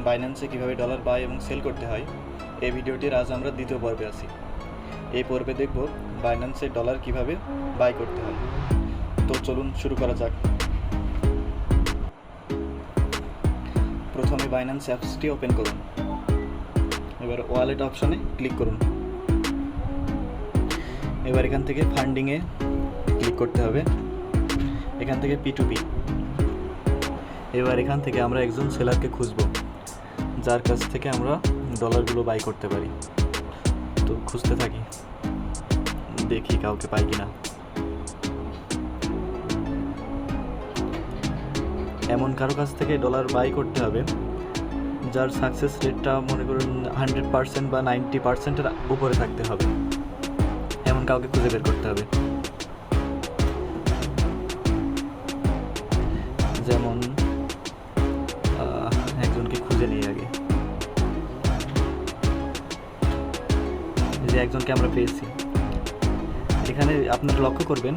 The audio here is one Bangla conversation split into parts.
বাইন্যান্সে কীভাবে ডলার বাই এবং সেল করতে হয় এই ভিডিওটির আজ আমরা দ্বিতীয় পর্বে আছি। এই পর্বে দেখব বাইন্যান্সে ডলার কিভাবে বাই করতে হয়। তো চলুন শুরু করা যাক। প্রথমে বাইন্যান্স অ্যাপসটি ওপেন করুন। এবার ওয়ালেট অপশনে ক্লিক করুন। এবার এখান থেকে ফান্ডিংয়ে ক্লিক করতে হবে, এখান থেকে P2P। এবার এখান থেকে আমরা একজন সেলারকে খুঁজব যার কাছ থেকে আমরা ডলারগুলো বাই করতে পারি। তো খুঁজতে থাকি, দেখি কাউকে পাই কিনা। এমন কারো কাছ থেকে ডলার বাই করতে হবে যার সাকসেস রেটটা মনে করুন 100% বা 90%-এর উপরে থাকতে হবে। এমন কাউকে খুঁজে বের করতে হবে। যেমন একজনকে খুঁজে নিই আগে। যে একজনকে আমরা পেয়েছি, এখানে আপনারা লক্ষ্য করবেন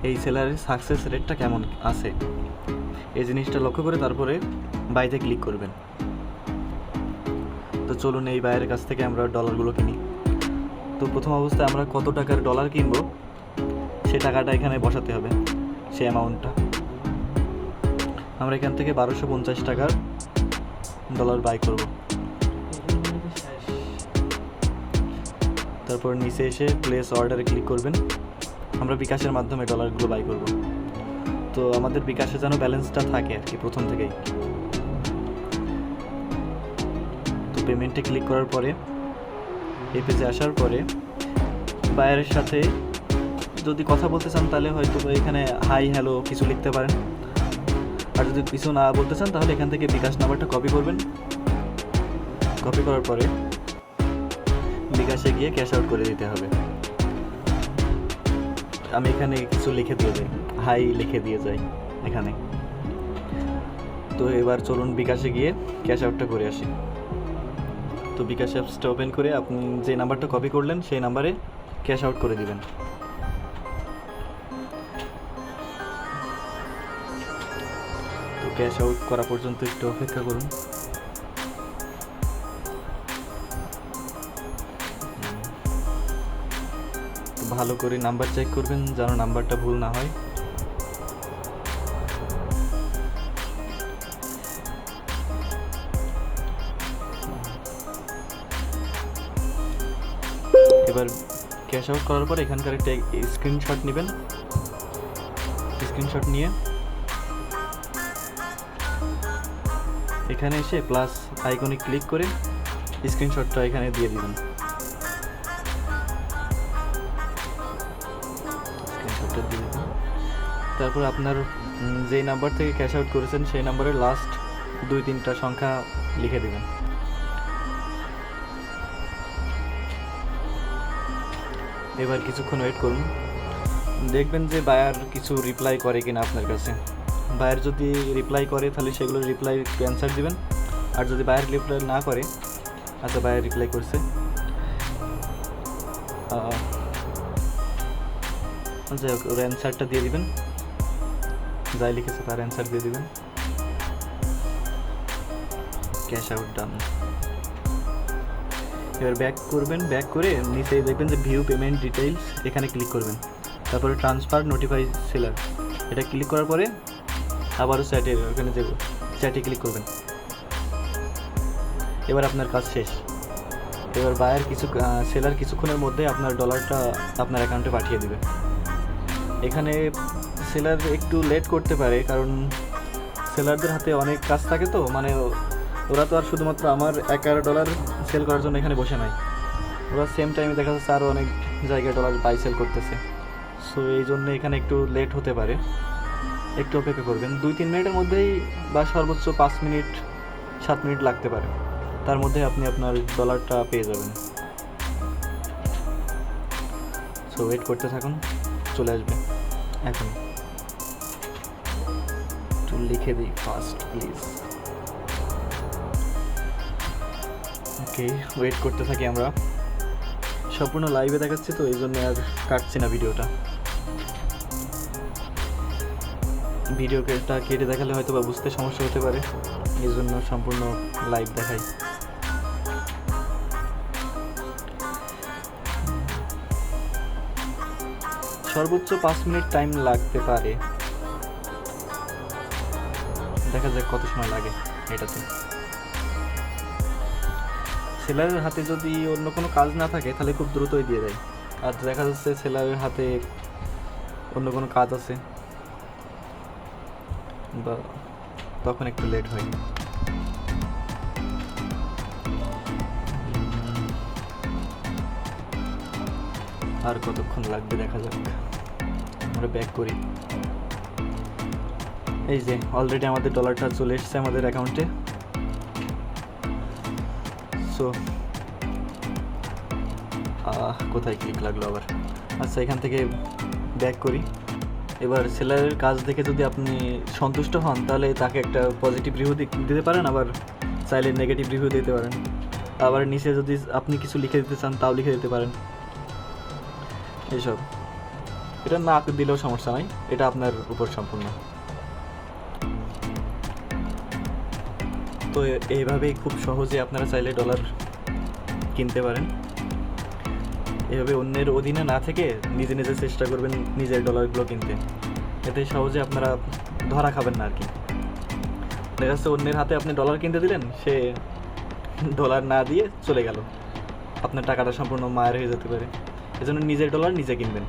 এই সেলারের সাকসেস রেটটা কেমন আছে, এই জিনিসটা লক্ষ্য করে তারপরে বাইতে ক্লিক করবেন। তো চলুন এই বাইরের কাছ থেকে আমরা ডলারগুলো কিনি। তো প্রথম অবস্থায় আমরা কত টাকার ডলার কিনবো সে টাকাটা এখানে বসাতে হবে, সেই অ্যামাউন্টটা। আমরা এখান থেকে 1250 টাকার ডলার বাই করব। তারপর নিচে এসে প্লেস অর্ডারে ক্লিক করবেন। আমরা বিকাশের মাধ্যমে ডলারগুলো বাই করব। তো আমাদের বিকাশে যেন ব্যালেন্সটা থাকে আর কি প্রথম থেকেই। তো পেমেন্টে ক্লিক করার পরে এই পেজে আসার পরে বায়ারের সাথে যদি কথা বলতে চান তাহলে হয়তো এখানে হাই হ্যালো কিছু লিখতে পারেন। আর যদি কিছু না বলতে চান তাহলে এখান থেকে বিকাশ নাম্বারটা কপি করবেন। কপি করার পরে বিকাশে গিয়ে ক্যাশ আউট করে দিতে হবে। আমি এখানে কিছু লিখে দিয়ে যাই, হাই লিখে দিয়ে যাই এখানে। তো এবার চলুন বিকাশে গিয়ে ক্যাশ আউটটা করে আসি। তো বিকাশ অ্যাপসটা ওপেন করে আপনি যে নাম্বারটা কপি করলেন সেই নাম্বারে ক্যাশ আউট করে দিবেন। তো ক্যাশ আউট করা পর্যন্ত একটু অপেক্ষা করুন। ভালো করে নাম্বার চেক করবেন যেন নাম্বারটা ভুল না হয়। এবার ক্যাশ আউট করার পর এখানকার একটা স্ক্রিনশট নেবেন। স্ক্রিনশট নিয়ে এখানে এসে প্লাস আইকনে ক্লিক করে স্ক্রিনশটটা এখানে দিয়ে দিবেন। স্ক্রিনশটটা দিয়ে দিবেন। তারপর আপনার যেই নাম্বার থেকে ক্যাশ আউট করেছেন সেই নাম্বারের লাস্ট 2-3টা সংখ্যা লিখে দিবেন। এবার কিছুক্ষণ ওয়েট করুন, দেখবেন যে বায়ার কিছু রিপ্লাই করে কিনা আপনার কাছে। বায়ার যদি রিপ্লাই করে তাহলে সেগুলো রিপ্লাই অ্যান্সার দিবেন। আর যদি বায়ার রিপ্লাই না করে, আচ্ছা বায়ার রিপ্লাই করছে, যাই হোক ওর অ্যান্সারটা দিয়ে দিবেন। যাই লিখেছে তার অ্যান্সার দিয়ে দিবেন। ক্যাশ আউট ডান। এবার ব্যাক করবেন, ব্যাক করে নিচে দেখবেন যে ভিউ পেমেন্ট ডিটেইলস, এখানে ক্লিক করবেন। তারপরে ট্রান্সফার নোটিফাই সেলার, এটা ক্লিক করার পরে আবারও চ্যাটে, ওখানে যে চ্যাটে ক্লিক করবেন। এবার আপনার কাজ শেষ। এবার বায়ার সেলার কিছুক্ষণের মধ্যে আপনার ডলারটা আপনার অ্যাকাউন্টে পাঠিয়ে দেবে। এখানে সেলার একটু লেট করতে পারে, কারণ সেলারদের হাতে অনেক কাজ থাকে। তো মানে ওরা তো আর শুধুমাত্র আমার $11 সেল করার জন্য এখানে বসে নাই, ওরা সেম টাইমে দেখা যাচ্ছে আরও অনেক জায়গায় ডলার বাই সেল করতেছে। সো এই জন্য এখানে একটু লেট হতে পারে, একটু অপেক্ষা করবেন। 2-3 মিনিটের মধ্যেই বা সর্বোচ্চ 5 মিনিট 7 মিনিট লাগতে পারে, তার মধ্যে আপনি আপনার ডলারটা পেয়ে যাবেন। সো ওয়েট করতে থাকুন, চলে আসবে এখন। একটু লিখে দিই ফাস্ট প্লিজ। ওকে, ওয়েট করতে থাকি আমরা। সম্পূর্ণ লাইভে দেখাচ্ছি তো এই জন্য আর কাটছি না ভিডিওটা। ভিডিওটা কেটে দেখালে হয়তো বা বুঝতে সমস্যা হতে পারে, এই জন্য সম্পূর্ণ লাইভ দেখাই। সর্বোচ্চ 5 মিনিট টাইম লাগতে পারে, দেখা যাক কত সময় লাগে এটাতে। সেলারের হাতে যদি অন্য কোনো কাজ না থাকে তাহলে খুব দ্রুতই দিয়ে দেয়, আর দেখা যাচ্ছে সেলারের হাতে অন্য কোনো কাজ আছে বা তখন একটু লেট হয়। আর কতক্ষণ লাগবে দেখা যাক, আমরা ব্যাক করি। এই যে অলরেডি আমাদের ডলারটা চলে এসেছে আমাদের অ্যাকাউন্টে। সো কোথায় ক্লিক লাগলো আবার, আচ্ছা এখান থেকে ব্যাক করি। এবার সেলারের কাজ দেখে যদি আপনি সন্তুষ্ট হন তাহলে তাকে একটা পজিটিভ রিভিউ দিতে পারেন, আবার চাইলে নেগেটিভ রিভিউ দিতে পারেন, আবার নিচে যদি আপনি কিছু লিখে দিতে চান তাও লিখে দিতে পারেন। এইসব এটা না দিলেও সমস্যা নাই, এটা আপনার উপর সম্পূর্ণ। তো এইভাবেই খুব সহজে আপনারা চাইলে ডলার কিনতে পারেন। এভাবে অন্যের অধীনে না থেকে নিজে নিজে চেষ্টা করবেন নিজের ডলারগুলো কিনতে, এতে সহজে আপনারা ধরা খাবেন না আর কি। দেখা যাচ্ছে অন্যের হাতে আপনি ডলার কিনতে দিলেন, সে ডলার না দিয়ে চলে গেল, আপনার টাকাটা সম্পূর্ণ মায়ের হয়ে যেতে পারে। এজন্য নিজের ডলার নিজে কিনবেন।